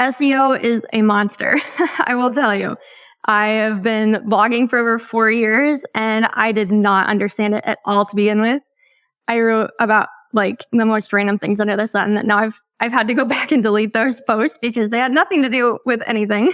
SEO is a monster. I will tell you. I have been blogging for over 4 years and I did not understand it at all to begin with. I wrote about like the most random things under the sun that now I've had to go back and delete those posts because they had nothing to do with anything.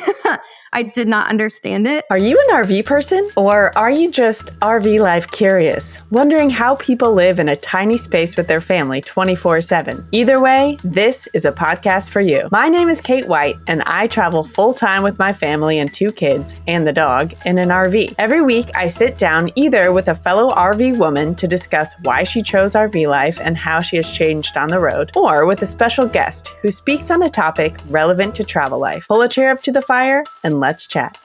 I did not understand it. Are you an RV person? Or are you just RV life curious, wondering how people live in a tiny space with their family 24/7? Either way, this is a podcast for you. My name is Kate White, and I travel full-time with my family and 2 kids and the dog in an RV. Every week, I sit down either with a fellow RV woman to discuss why she chose RV life and how she has changed on the road, or with a special guest who speaks on a topic relevant to travel life. Pull a chair up to the fire and let's chat.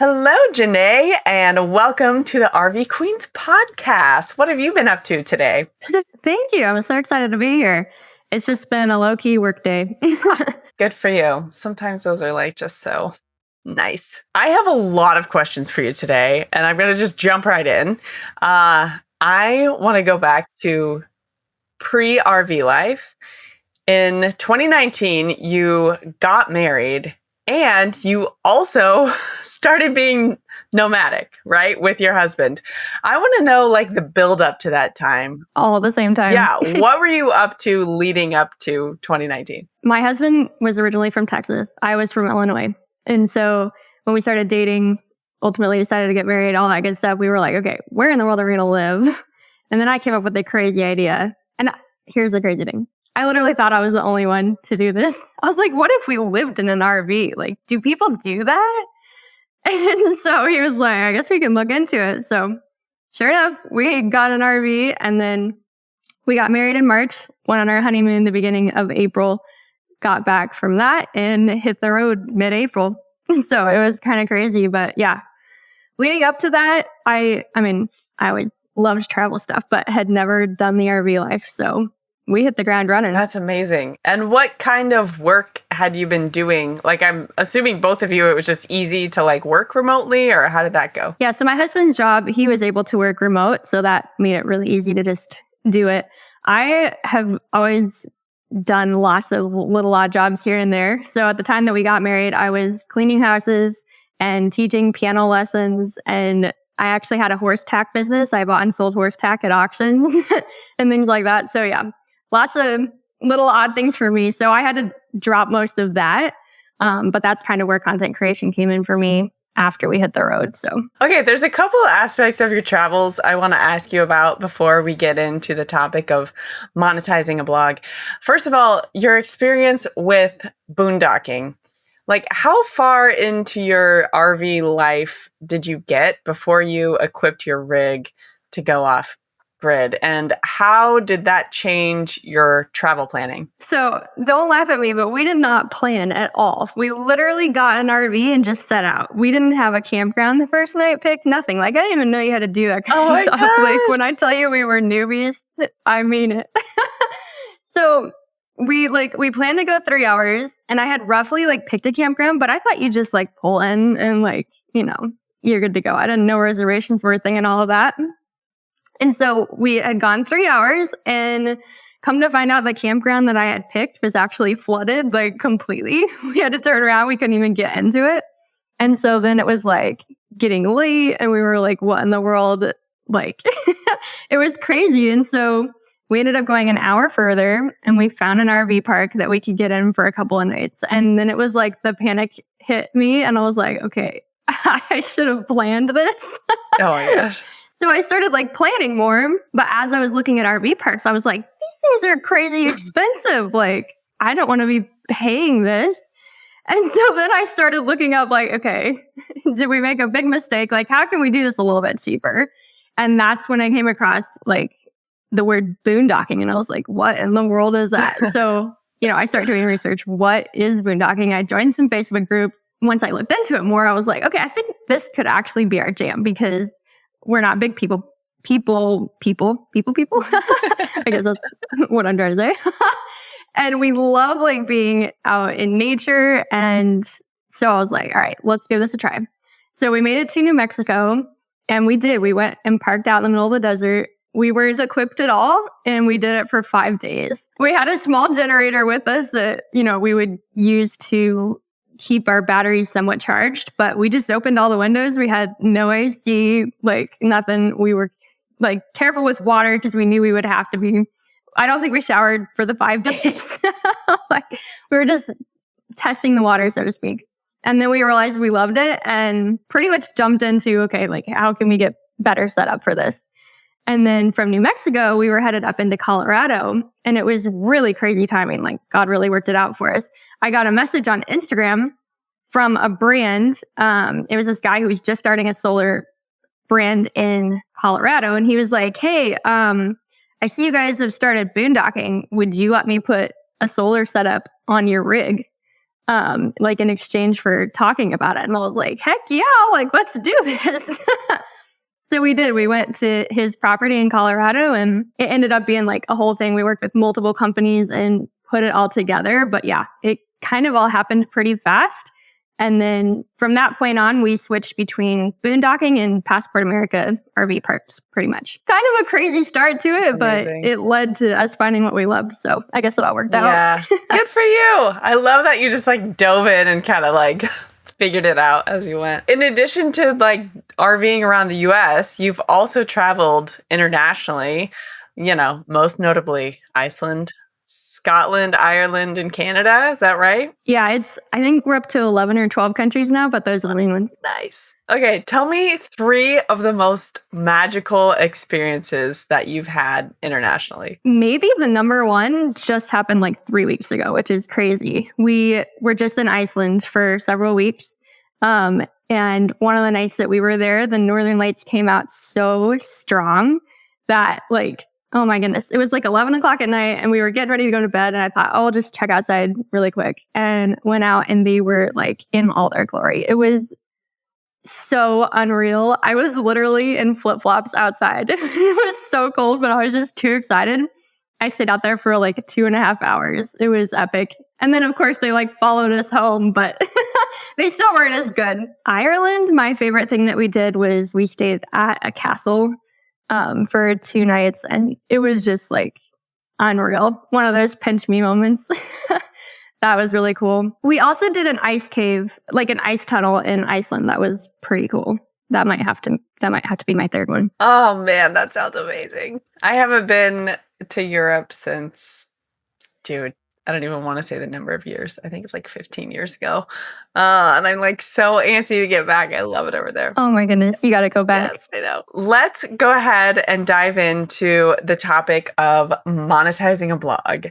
Hello, Janae, and welcome to the RV Queens podcast. What have you been up to today? Thank you. I'm so excited to be here. It's just been a low-key work day. Good for you. Sometimes those are like just so nice. I have a lot of questions for you today, and I'm going to just jump right in. I want to go back to pre-RV life. In 2019, you got married and you also started being nomadic, right? With your husband. I want to know like the build up to that time. All at the same time. Yeah. What were you up to leading up to 2019? My husband was originally from Texas. I was from Illinois. And so when we started dating, ultimately decided to get married, all that good stuff, we were like, okay, where in the world are we going to live? And then I came up with a crazy idea. And here's the crazy thing. I literally thought I was the only one to do this. I was like, what if we lived in an RV? Like, do people do that? And so he was like, I guess we can look into it. So sure enough, we got an RV and then we got married in March, went on our honeymoon the beginning of April, got back from that and hit the road mid-April. So it was kind of crazy, but yeah. Leading up to that, I always loved travel stuff, but had never done the RV life. So we hit the ground running. That's amazing. And what kind of work had you been doing? Like, I'm assuming both of you, it was just easy to like work remotely, or how did that go? Yeah. So my husband's job, he was able to work remote. So that made it really easy to just do it. I have always done lots of little odd jobs here and there. So at the time that we got married, I was cleaning houses and teaching piano lessons, and I actually had a horse tack business. I bought and sold horse tack at auctions and things like that. So yeah, lots of little odd things for me. So I had to drop most of that. But that's kind of where content creation came in for me after we hit the road. So, okay, there's a couple of aspects of your travels I want to ask you about before we get into the topic of monetizing a blog. First of all, your experience with boondocking. Like, how far into your RV life did you get before you equipped your rig to go off grid? And how did that change your travel planning? So don't laugh at me, but we did not plan at all. We literally got an RV and just set out. We didn't have a campground the first night picked, nothing. Like, I didn't even know you had to do that kind of stuff. Gosh. Like, when I tell you we were newbies, I mean it. So we planned to go 3 hours and I had roughly like picked a campground, but I thought you just like pull in and like, you're good to go. I didn't know reservations were a thing and all of that. And so we had gone 3 hours and come to find out the campground that I had picked was actually flooded like completely. We had to turn around. We couldn't even get into it. And so then it was like getting late and we were like, what in the world? Like it was crazy. And so we ended up going an hour further and we found an RV park that we could get in for a couple of nights. And then it was like the panic hit me and I was like, okay, I should have planned this. Oh my gosh. So I started like planning more. But as I was looking at RV parks, I was like, these things are crazy expensive. Like, I don't want to be paying this. And so then I started looking up like, okay, did we make a big mistake? Like, how can we do this a little bit cheaper? And that's when I came across like the word boondocking. And I was like, what in the world is that? So, I started doing research. What is boondocking? I joined some Facebook groups. Once I looked into it more, I was like, okay, I think this could actually be our jam because we're not big people. I guess that's what I'm trying to say. And we love like being out in nature. And so I was like, all right, let's give this a try. So we made it to New Mexico and we did. We went and parked out in the middle of the desert. we were equipped at all, and we did it for 5 days. We had a small generator with us that, we would use to keep our batteries somewhat charged, but we just opened all the windows. We had no AC, nothing. We were careful with water because we knew we would have to be. I don't think we showered for the 5 days. We were just testing the water, so to speak. And then we realized we loved it and pretty much jumped into, okay, how can we get better set up for this? And then from New Mexico, we were headed up into Colorado, and it was really crazy timing. God really worked it out for us. I got a message on Instagram from a brand. It was this guy who was just starting a solar brand in Colorado. And he was like, hey, I see you guys have started boondocking. Would you let me put a solar setup on your rig? In exchange for talking about it. And I was like, heck yeah, let's do this. So we did. We went to his property in Colorado, and it ended up being a whole thing. We worked with multiple companies and put it all together. But yeah, it kind of all happened pretty fast. And then from that point on, we switched between boondocking and Passport America RV parks, pretty much. Kind of a crazy start to it, Amazing. But it led to us finding what we loved. So I guess it all worked out. Yeah, good for you. I love that you just dove in and kind of figured it out as you went. In addition to RVing around the US, you've also traveled internationally, most notably Iceland, Scotland, Ireland, and Canada. Is that right? Yeah, I think we're up to 11 or 12 countries now, but those are the main ones. Nice. Okay, tell me 3 of the most magical experiences that you've had internationally. Maybe the number one just happened 3 weeks ago, which is crazy. We were just in Iceland for several weeks. And one of the nights that we were there, the Northern Lights came out so strong that oh my goodness. It was 11 o'clock at night, and we were getting ready to go to bed, and I thought, I'll just check outside really quick, and went out, and they were in all their glory. It was so unreal. I was literally in flip-flops outside. It was so cold, but I was just too excited. I stayed out there for 2.5 hours. It was epic. And then of course they followed us home, but they still weren't as good. Ireland, my favorite thing that we did was we stayed at a castle for 2 nights, and it was just unreal. One of those pinch me moments. That was really cool. We also did an ice cave, an ice tunnel in Iceland. That was pretty cool. That might have to be my third one. Oh man, that sounds amazing. I haven't been to Europe since, dude, I don't even want to say the number of years. I think it's 15 years ago. And I'm so antsy to get back. I love it over there. Oh my goodness. You got to go back. Yes, I know. Let's go ahead and dive into the topic of monetizing a blog.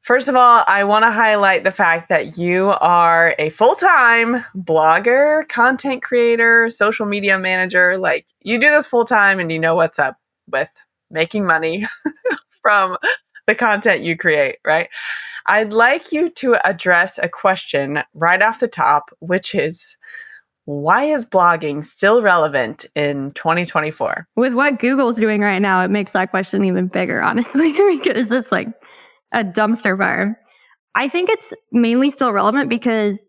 First of all, I want to highlight the fact that you are a full-time blogger, content creator, social media manager. You do this full-time, and you know what's up with making money from the content you create, right? I'd like you to address a question right off the top, which is, why is blogging still relevant in 2024? With what Google's doing right now, it makes that question even bigger, honestly, because it's a dumpster fire. I think it's mainly still relevant because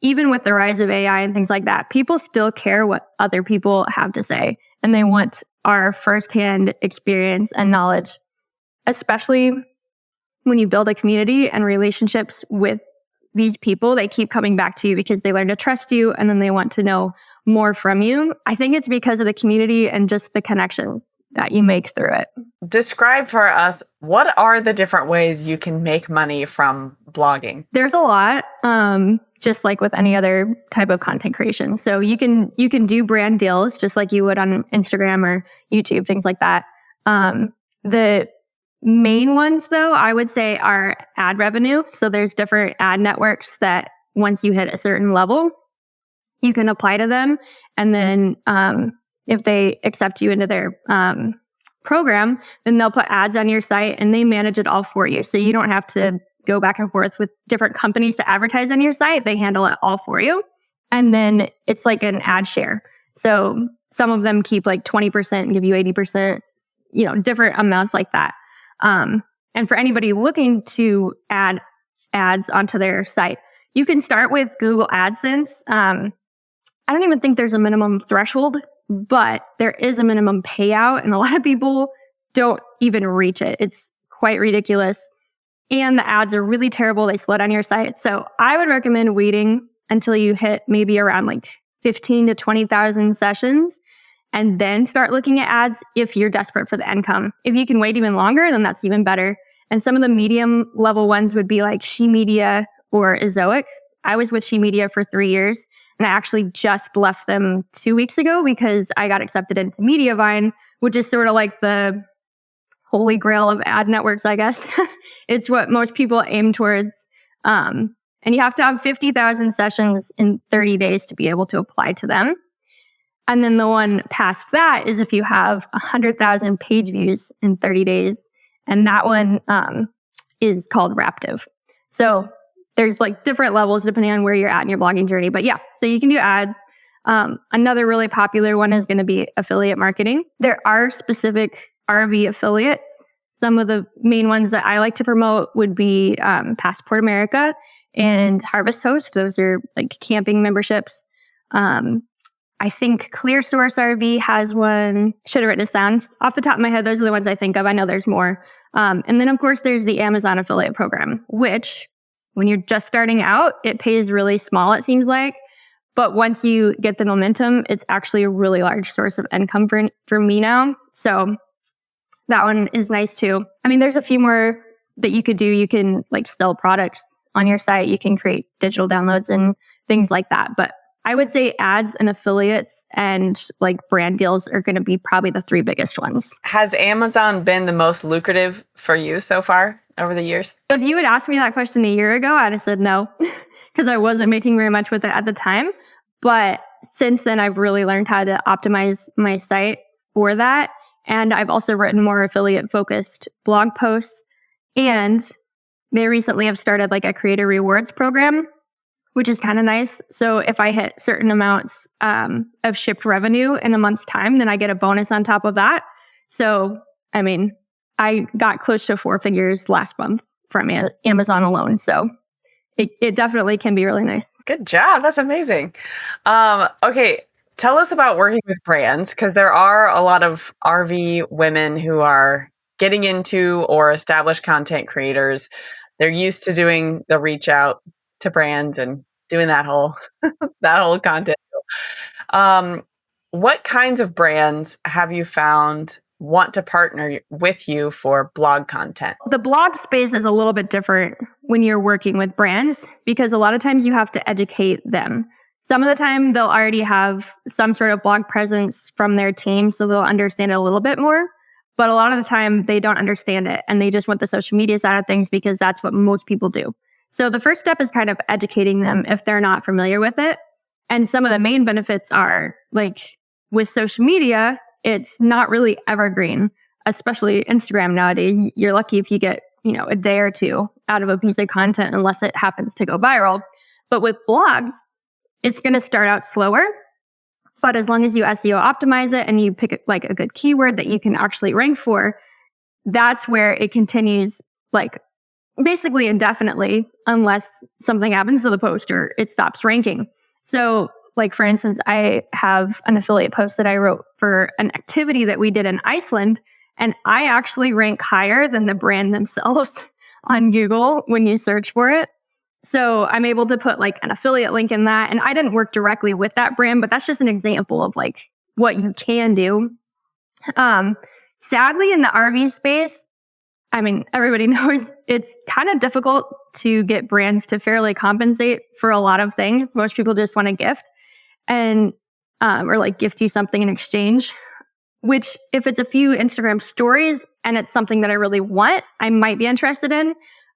even with the rise of AI and things like that, people still care what other people have to say, and they want our firsthand experience and knowledge, especially when you build a community and relationships with these people. They keep coming back to you because they learn to trust you, and then they want to know more from you. I think it's because of the community and just the connections that you make through it. Describe for us, what are the different ways you can make money from blogging? There's a lot, just like with any other type of content creation. So you can do brand deals just like you would on Instagram or YouTube, things like that. The main ones, though, I would say are ad revenue. So there's different ad networks that once you hit a certain level, you can apply to them. And then if they accept you into their program, then they'll put ads on your site and they manage it all for you. So you don't have to go back and forth with different companies to advertise on your site. They handle it all for you. And then it's like an ad share. So some of them keep 20% and give you 80%, different amounts like that. And for anybody looking to add ads onto their site, you can start with Google AdSense. I don't even think there's a minimum threshold, but there is a minimum payout. And a lot of people don't even reach it. It's quite ridiculous. And the ads are really terrible. They slow down your site. So I would recommend waiting until you hit maybe around like 15 to 20,000 sessions and then start looking at ads if you're desperate for the income. If you can wait even longer, then that's even better. And some of the medium level ones would be like She Media or Ezoic. I was with She Media for 3 years, and I actually just left them 2 weeks ago because I got accepted into Mediavine, which is sort of like the holy grail of ad networks, I guess. It's what most people aim towards. And you have to have 50,000 sessions in 30 days to be able to apply to them. And then the one past that is if you have 100,000 page views in 30 days. And that one is called Raptive. So there's like different levels depending on where you're at in your blogging journey. But yeah, so you can do ads. Another really popular one is going to be affiliate marketing. There are specific RV affiliates. Some of the main ones that I like to promote would be Passport America and Harvest Host. Those are like camping memberships. I think ClearSource RV has one. Should have written this down. Off the top of my head, those are the ones I think of. I know there's more. And then, of course, there's the Amazon affiliate program, which when you're just starting out, it pays really small, it seems like. But once you get the momentum, it's actually a really large source of income for me now. So that one is nice too. I mean, there's a few more that you could do. You can like sell products on your site. You can create digital downloads and things like that. But I would say ads and affiliates and like brand deals are going to be probably the 3 biggest ones. Has Amazon been the most lucrative for you so far over the years? If you had asked me that question a year ago, I'd have said no, because I wasn't making very much with it at the time. But since then, I've really learned how to optimize my site for that. And I've also written more affiliate focused blog posts. And they recently have started like a creator rewards program, which is kind of nice. So if I hit certain amounts of shipped revenue in a month's time, then I get a bonus on top of that. So, I mean, I got close to 4 figures last month from Amazon alone. So it definitely can be really nice. Good job. That's amazing. Okay. Tell us about working with brands, because there are a lot of RV women who are getting into or established content creators. They're used to doing the reach out to brands and doing that whole content. What kinds of brands have you found want to partner with you for blog content? The blog space is a little bit different when you're working with brands, because a lot of times you have to educate them. Some of the time they'll already have some sort of blog presence from their team, so they'll understand it a little bit more. But a lot of the time they don't understand it and they just want the social media side of things because that's what most people do. So the first step is kind of educating them if they're not familiar with it. And some of the main benefits are like with social media, it's not really evergreen, especially Instagram nowadays. You're lucky if you get, a day or two out of a piece of content unless it happens to go viral. But with blogs, it's going to start out slower. But as long as you SEO optimize it and you pick like a good keyword that you can actually rank for, that's where it continues like basically indefinitely unless something happens to the post or it stops ranking. So like, for instance, I have an affiliate post that I wrote for an activity that we did in Iceland, and I actually rank higher than the brand themselves on Google when you search for it. So I'm able to put like an affiliate link in that. And I didn't work directly with that brand, but that's just an example of like what you can do. Sadly, in the RV space, I mean, everybody knows it's kind of difficult to get brands to fairly compensate for a lot of things. Most people just want to gift and, or like gift you something in exchange, which if it's a few Instagram stories and it's something that I really want, I might be interested in.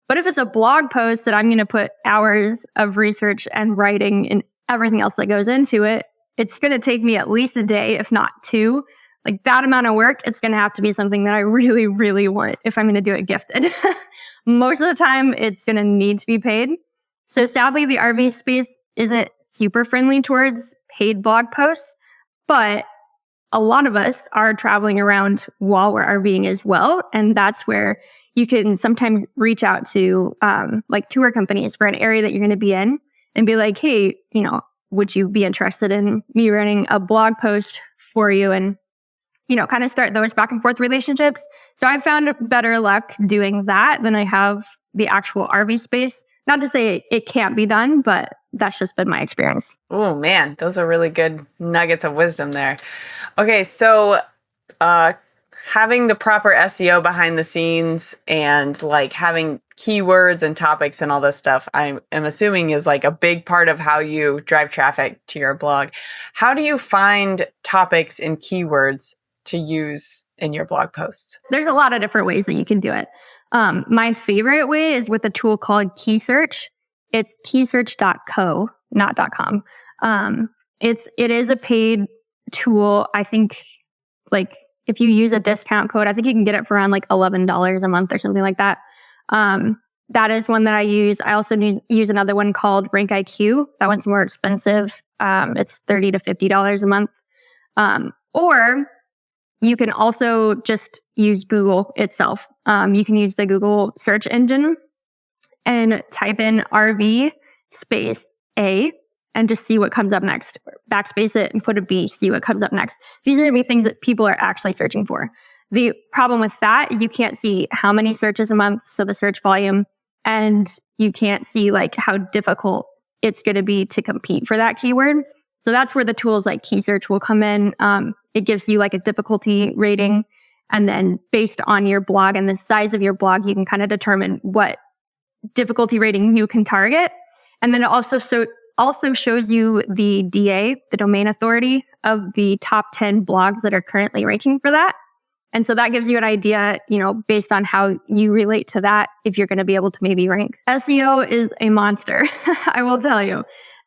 But if it's a blog post that I'm going to put hours of research and writing and everything else that goes into it, it's going to take me at least a day, if not 2. Like that amount of work, it's going to have to be something that I really, really want if I'm going to do it gifted. Most of the time, it's going to need to be paid. So sadly, the RV space isn't super friendly towards paid blog posts, but a lot of us are traveling around while we're RVing as well. And that's where you can sometimes reach out to like tour companies for an area that you're going to be in and be like, hey, would you be interested in me running a blog post for you? And, kind of start those back and forth relationships. So I've found better luck doing that than I have the actual RV space. Not to say it can't be done, but that's just been my experience. Oh man, those are really good nuggets of wisdom there. Okay, so having the proper SEO behind the scenes and like having keywords and topics and all this stuff, I am assuming is like a big part of how you drive traffic to your blog. How do you find topics and keywords to use in your blog posts? There's a lot of different ways that you can do it. My favorite way is with a tool called Key Search. It's keysearch.co, not .com. It is a paid tool. I think like if you use a discount code, I think you can get it for around like $11 a month or something like that. That is one that I use. I also use another one called Rank IQ. That one's more expensive. It's $30 to $50 a month. Or you can also just use Google itself. You can use the Google search engine and type in RV space A and just see what comes up next. Backspace it and put a B, see what comes up next. These are going to be things that people are actually searching for. The problem with that, you can't see how many searches a month, so the search volume, and you can't see like how difficult it's going to be to compete for that keyword. So that's where the tools like Key Search will come in. It gives you like a difficulty rating. And then based on your blog and the size of your blog, you can kind of determine what difficulty rating you can target. And then it also shows you the DA, the domain authority of the top 10 blogs that are currently ranking for that. And so that gives you an idea, based on how you relate to that, if you're going to be able to maybe rank. SEO is a monster. I will tell you.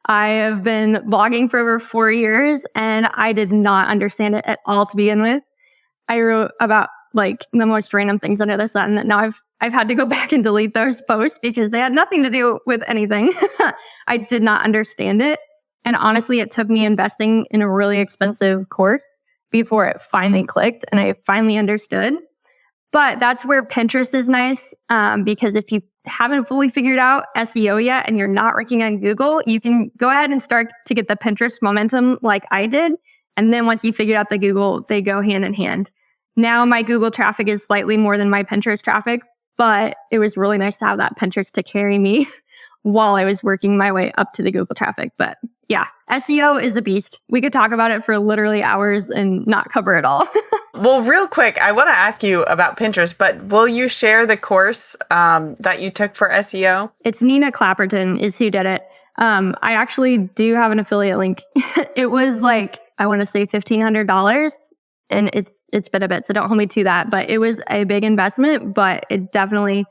I have been blogging for over 4 years and I did not understand it at all to begin with. I wrote about like the most random things under the sun that now I've had to go back and delete those posts because they had nothing to do with anything. I did not understand it. And honestly, it took me investing in a really expensive course before it finally clicked and I finally understood. But that's where Pinterest is nice, because if you haven't fully figured out SEO yet and you're not ranking on Google, you can go ahead and start to get the Pinterest momentum like I did. And then once you figure out the Google, they go hand in hand. Now my Google traffic is slightly more than my Pinterest traffic, but it was really nice to have that Pinterest to carry me while I was working my way up to the Google traffic. But yeah, SEO is a beast. We could talk about it for literally hours and not cover it all. Well, real quick, I want to ask you about Pinterest, but will you share the course that you took for SEO? It's Nina Clapperton is who did it. I actually do have an affiliate link. It was like, I want to say $1,500 and it's been a bit, so don't hold me to that, but it was a big investment, but it definitely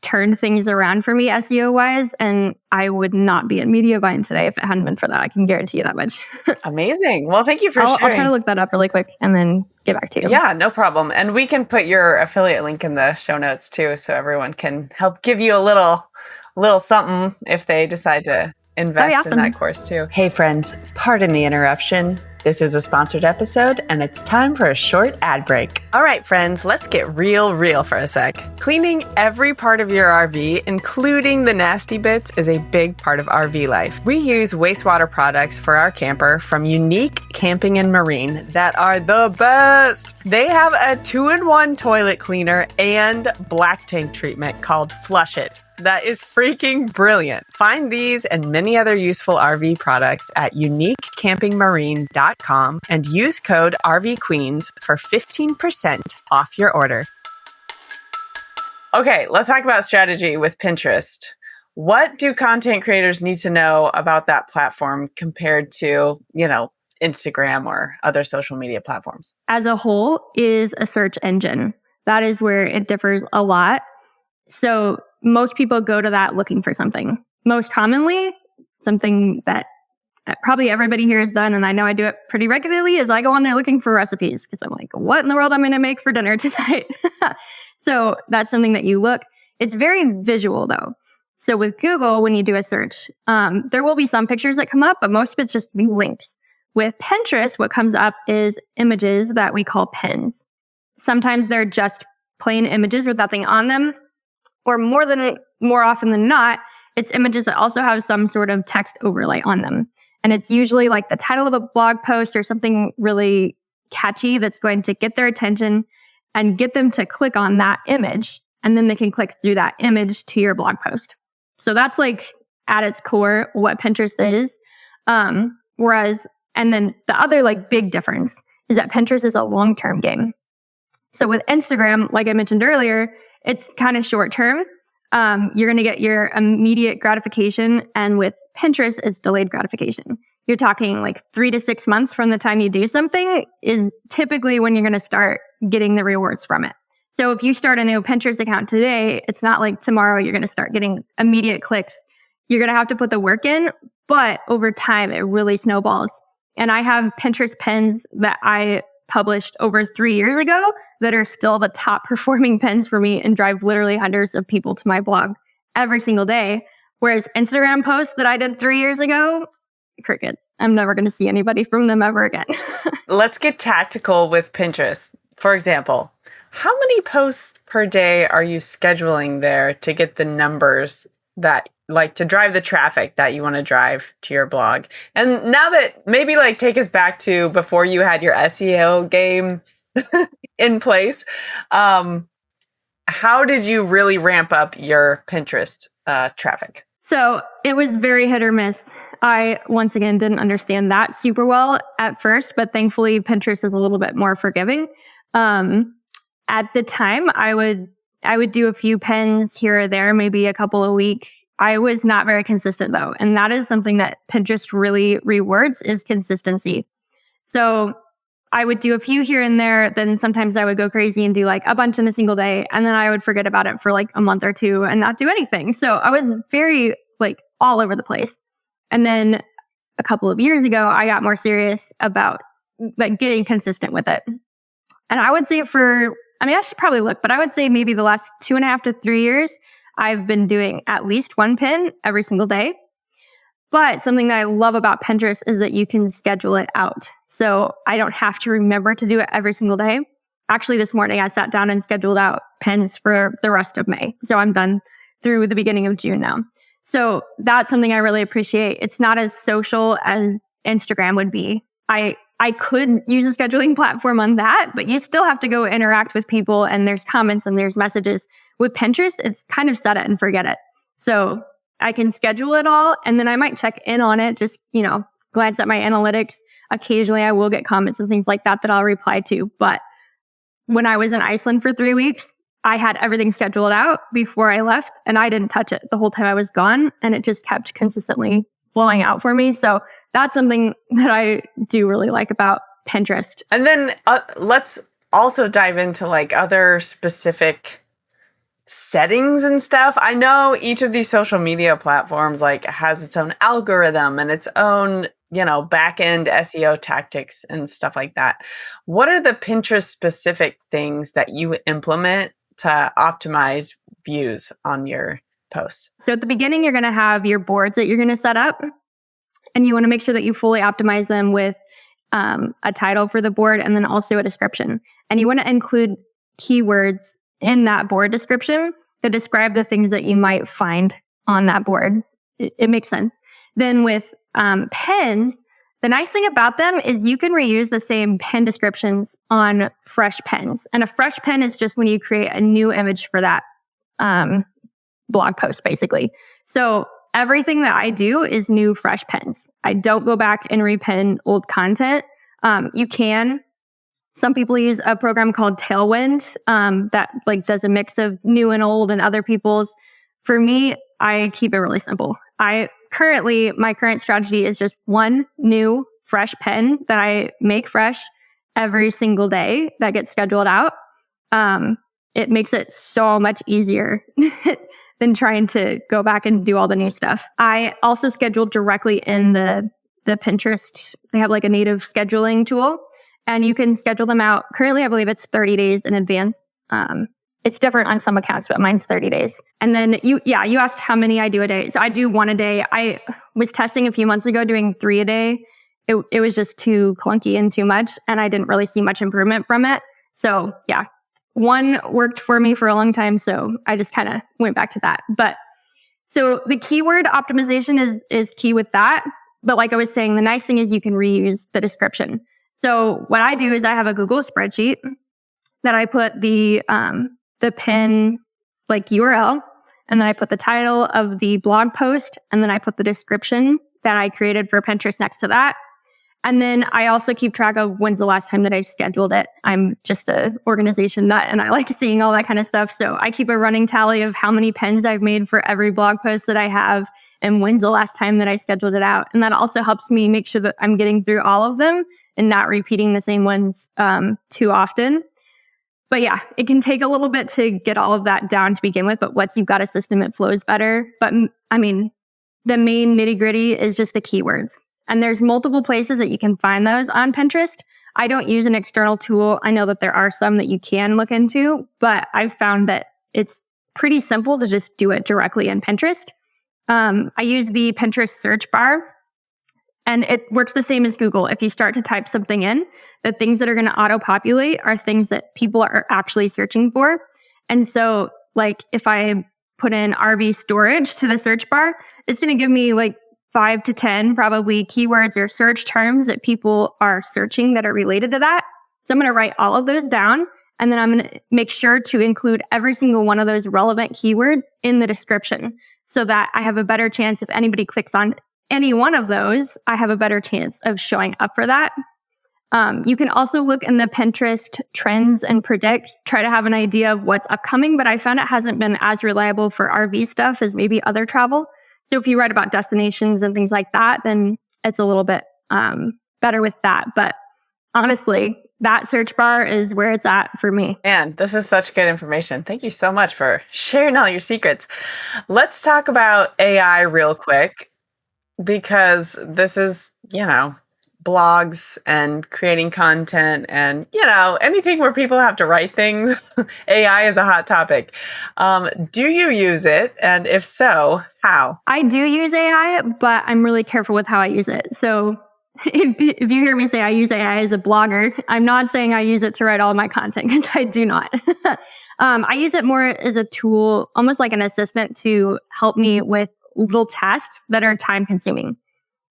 turned things around for me SEO wise. And I would not be at Mediavine today if it hadn't been for that. I can guarantee you that much. Amazing. Well, thank you for sharing. I'll try to look that up really quick and then get back to you. Yeah, no problem. And we can put your affiliate link in the show notes too, so everyone can help give you a little something if they decide to invest in that course too. Hey friends, pardon the interruption. This is a sponsored episode, and it's time for a short ad break. All right, friends, let's get real for a sec. Cleaning every part of your RV, including the nasty bits, is a big part of RV life. We use wastewater products for our camper from Unique Camping and Marine that are the best. They have a 2-in-1 toilet cleaner and black tank treatment called Flush It. That is freaking brilliant. Find these and many other useful RV products at uniquecampingmarine.com and use code RVQueens for 15% off your order. Okay, let's talk about strategy with Pinterest. What do content creators need to know about that platform compared to, Instagram or other social media platforms? As a whole is a search engine. That is where it differs a lot. So most people go to that looking for something. Most commonly, something that probably everybody here has done, and I know I do it pretty regularly, is I go on there looking for recipes because I'm like, what in the world am I going to make for dinner tonight? So that's something that you look. It's very visual though. So with Google, when you do a search, there will be some pictures that come up, but most of it's just links. With Pinterest, what comes up is images that we call pins. Sometimes they're just plain images with nothing on them. Or more often than not, it's images that also have some sort of text overlay on them. And it's usually like the title of a blog post or something really catchy that's going to get their attention and get them to click on that image. And then they can click through that image to your blog post. So that's like at its core what Pinterest is. Whereas, and then the other like big difference is that Pinterest is a long-term game. So with Instagram, like I mentioned earlier, it's kind of short-term. You're going to get your immediate gratification. And with Pinterest, it's delayed gratification. You're talking like 3 to 6 months from the time you do something is typically when you're going to start getting the rewards from it. So if you start a new Pinterest account today, it's not like tomorrow you're going to start getting immediate clicks. You're going to have to put the work in, but over time, it really snowballs. And I have Pinterest pins that I published over 3 years ago that are still the top performing pins for me and drive literally hundreds of people to my blog every single day. Whereas Instagram posts that I did 3 years ago, crickets. I'm never going to see anybody from them ever again. Let's get tactical with Pinterest. For example, how many posts per day are you scheduling there to get the numbers that like to drive the traffic that you want to drive to your blog? And now that maybe like take us back to before you had your SEO game in place, how did you really ramp up your Pinterest traffic? So it was very hit or miss. I, once again, didn't understand that super well at first, but thankfully Pinterest is a little bit more forgiving. At the time, I would do a few pins here or there, maybe a couple a week. I was not very consistent though. And that is something that Pinterest really rewards is consistency. So I would do a few here and there. Then sometimes I would go crazy and do like a bunch in a single day. And then I would forget about it for like a month or two and not do anything. So I was very like all over the place. And then a couple of years ago, I got more serious about like getting consistent with it. And I would say I should probably look, but I would say maybe the last 2.5 to 3 years, I've been doing at least one pin every single day. But something that I love about Pinterest is that you can schedule it out. So I don't have to remember to do it every single day. Actually, this morning I sat down and scheduled out pins for the rest of May. So I'm done through the beginning of June now. So that's something I really appreciate. It's not as social as Instagram would be. I could use a scheduling platform on that, but you still have to go interact with people and there's comments and there's messages. With Pinterest, it's kind of set it and forget it. So I can schedule it all and then I might check in on it, just, glance at my analytics. Occasionally I will get comments and things like that I'll reply to. But when I was in Iceland for 3 weeks, I had everything scheduled out before I left and I didn't touch it the whole time I was gone. And it just kept consistently blowing out for me. So that's something that I do really like about Pinterest. And then let's also dive into like other specific settings and stuff. I know each of these social media platforms like has its own algorithm and its own, back end SEO tactics and stuff like that. What are the Pinterest specific things that you implement to optimize views on your posts? So at the beginning, you're going to have your boards that you're going to set up and you want to make sure that you fully optimize them with a title for the board and then also a description. And you want to include keywords in that board description that describe the things that you might find on that board. It makes sense. Then with pins, the nice thing about them is you can reuse the same pin descriptions on fresh pins. And a fresh pin is just when you create a new image for that blog post, basically. So everything that I do is new, fresh pins. I don't go back and repin old content. You can. Some people use a program called Tailwind that like does a mix of new and old and other people's. For me, I keep it really simple. My current strategy is just one new, fresh pin that I make fresh every single day that gets scheduled out. It makes it so much easier than trying to go back and do all the new stuff. I also schedule directly in the Pinterest. They have like a native scheduling tool and you can schedule them out. Currently, I believe it's 30 days in advance. It's different on some accounts, but mine's 30 days. And then you asked how many I do a day. So I do one a day. I was testing a few months ago doing 3 a day. It was just too clunky and too much. And I didn't really see much improvement from it. So yeah, one worked for me for a long time. So I just kind of went back to that. But so the keyword optimization is key with that. But like I was saying, the nice thing is you can reuse the description. So what I do is I have a Google spreadsheet that I put the pin like URL, and then I put the title of the blog post, and then I put the description that I created for Pinterest next to that. And then I also keep track of when's the last time that I scheduled it. I'm just an organization nut and I like seeing all that kind of stuff. So I keep a running tally of how many pins I've made for every blog post that I have and when's the last time that I scheduled it out. And that also helps me make sure that I'm getting through all of them and not repeating the same ones too often. But yeah, it can take a little bit to get all of that down to begin with. But once you've got a system, it flows better. But I mean, the main nitty gritty is just the keywords. And there's multiple places that you can find those on Pinterest. I don't use an external tool. I know that there are some that you can look into, but I've found that it's pretty simple to just do it directly in Pinterest. I use the Pinterest search bar, and it works the same as Google. If you start to type something in, the things that are going to auto-populate are things that people are actually searching for. And so, like, if I put in RV storage to the search bar, it's going to give me like 5 to 10 probably keywords or search terms that people are searching that are related to that. So I'm going to write all of those down, and then I'm going to make sure to include every single one of those relevant keywords in the description so that I have a better chance if anybody clicks on any one of those, I have a better chance of showing up for that. You can also look in the Pinterest trends and predicts, try to have an idea of what's upcoming, but I found it hasn't been as reliable for RV stuff as maybe other travel. So if you write about destinations and things like that, then it's a little bit better with that. But honestly, that search bar is where it's at for me. Man, this is such good information. Thank you so much for sharing all your secrets. Let's talk about AI real quick, because this is, blogs and creating content and, anything where people have to write things. AI is a hot topic. Do you use it? And if so, how? I do use AI, but I'm really careful with how I use it. So if you hear me say I use AI as a blogger, I'm not saying I use it to write all of my content, because I do not. I use it more as a tool, almost like an assistant to help me with little tasks that are time consuming.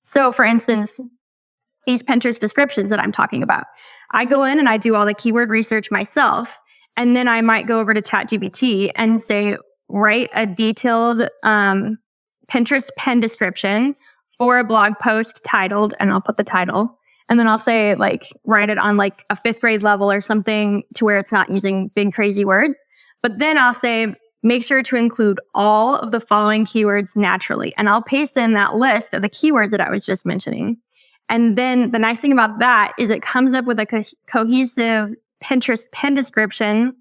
So for instance, these Pinterest descriptions that I'm talking about, I go in and I do all the keyword research myself. And then I might go over to ChatGPT and say, write a detailed Pinterest pen description for a blog post titled, and I'll put the title. And then I'll say, like, write it on like a 5th grade level or something to where it's not using big, crazy words. But then I'll say, make sure to include all of the following keywords naturally. And I'll paste in that list of the keywords that I was just mentioning. And then the nice thing about that is it comes up with a cohesive Pinterest pen description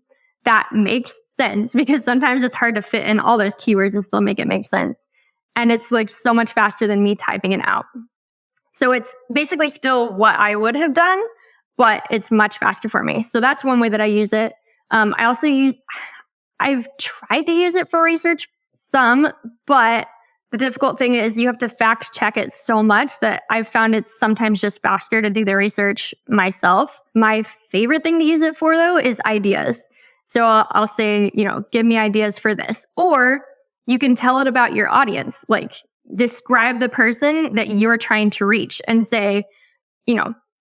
that makes sense, because sometimes it's hard to fit in all those keywords and still make it make sense. And it's like so much faster than me typing it out. So it's basically still what I would have done, but it's much faster for me. So that's one way that I use it. I've tried to use it for research some, but the difficult thing is you have to fact check it so much that I've found it's sometimes just faster to do the research myself. My favorite thing to use it for, though, is ideas. So I'll say, give me ideas for this. Or you can tell it about your audience, like describe the person that you're trying to reach and say,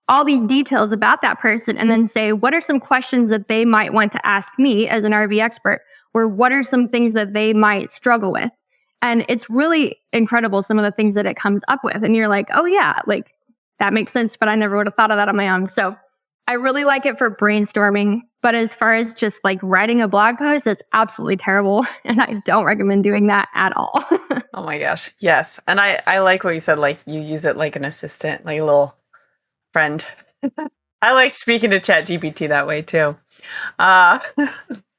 all these details about that person, and then say, what are some questions that they might want to ask me as an RV expert? Or what are some things that they might struggle with? And it's really incredible, some of the things that it comes up with. And you're like, oh yeah, like that makes sense, but I never would have thought of that on my own. So I really like it for brainstorming. But as far as just like writing a blog post, it's absolutely terrible. And I don't recommend doing that at all. Oh my gosh. Yes. And I like what you said, like you use it like an assistant, like a little friend. I like speaking to ChatGPT that way too.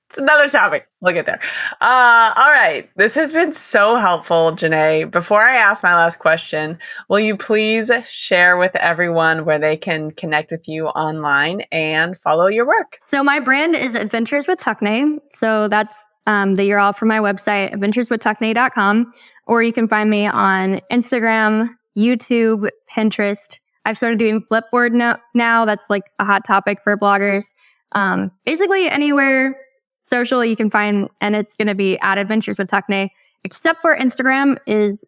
It's another topic. We'll get there. All right. This has been so helpful, Janae. Before I ask my last question, will you please share with everyone where they can connect with you online and follow your work? So my brand is Adventures with Tuckney. So that's the URL for my website, adventureswithtuckney.com. Or you can find me on Instagram, YouTube, Pinterest. I've started doing Flipboard now. That's like a hot topic for bloggers. Basically anywhere social you can find, and it's going to be at Adventures with Tuckney, except for Instagram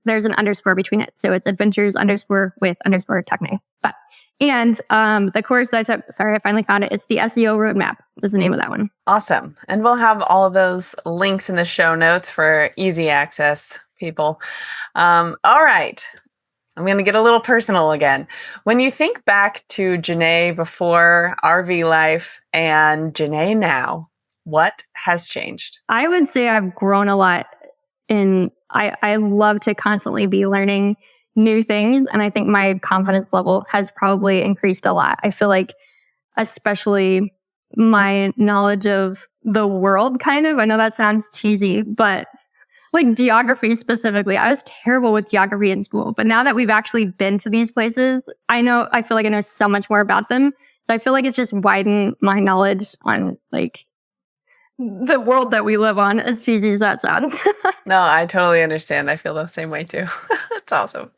there's an underscore between it. So it's Adventures_with_Tuckney. But And the course that I took, sorry, I finally found it. It's the SEO Roadmap is the name of that one. Awesome. And we'll have all of those links in the show notes for easy access, people. All right. I'm going to get a little personal again. When you think back to Janae before RV life and Janae now, what has changed? I would say I've grown a lot I love to constantly be learning new things. And I think my confidence level has probably increased a lot. I feel like especially my knowledge of the world kind of, I know that sounds cheesy, but like geography specifically, I was terrible with geography in school. But now that we've actually been to these places, I feel like I know so much more about them. So I feel like it's just widened my knowledge on like the world that we live on, as cheesy as that sounds. No, I totally understand. I feel the same way too. That's awesome.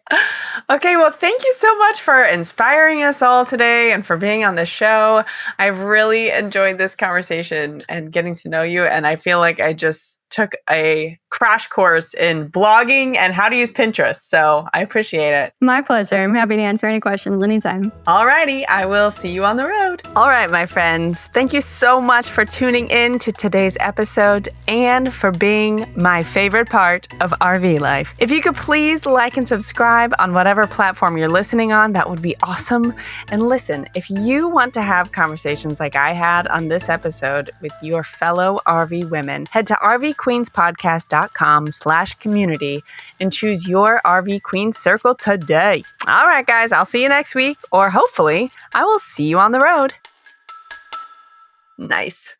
Okay, well, thank you so much for inspiring us all today and for being on the show. I've really enjoyed this conversation and getting to know you. And I feel like I just took a crash course in blogging and how to use Pinterest. So I appreciate it. My pleasure. I'm happy to answer any questions anytime. Alrighty, I will see you on the road. All right, my friends. Thank you so much for tuning in to today's episode and for being my favorite part of RV life. If you could please like and subscribe on whatever platform you're listening on, that would be awesome. And listen, if you want to have conversations like I had on this episode with your fellow RV women, head to rvqueenspodcast.com/community and choose your RV Queen Circle today. All right, guys, I'll see you next week, or hopefully I will see you on the road. Nice.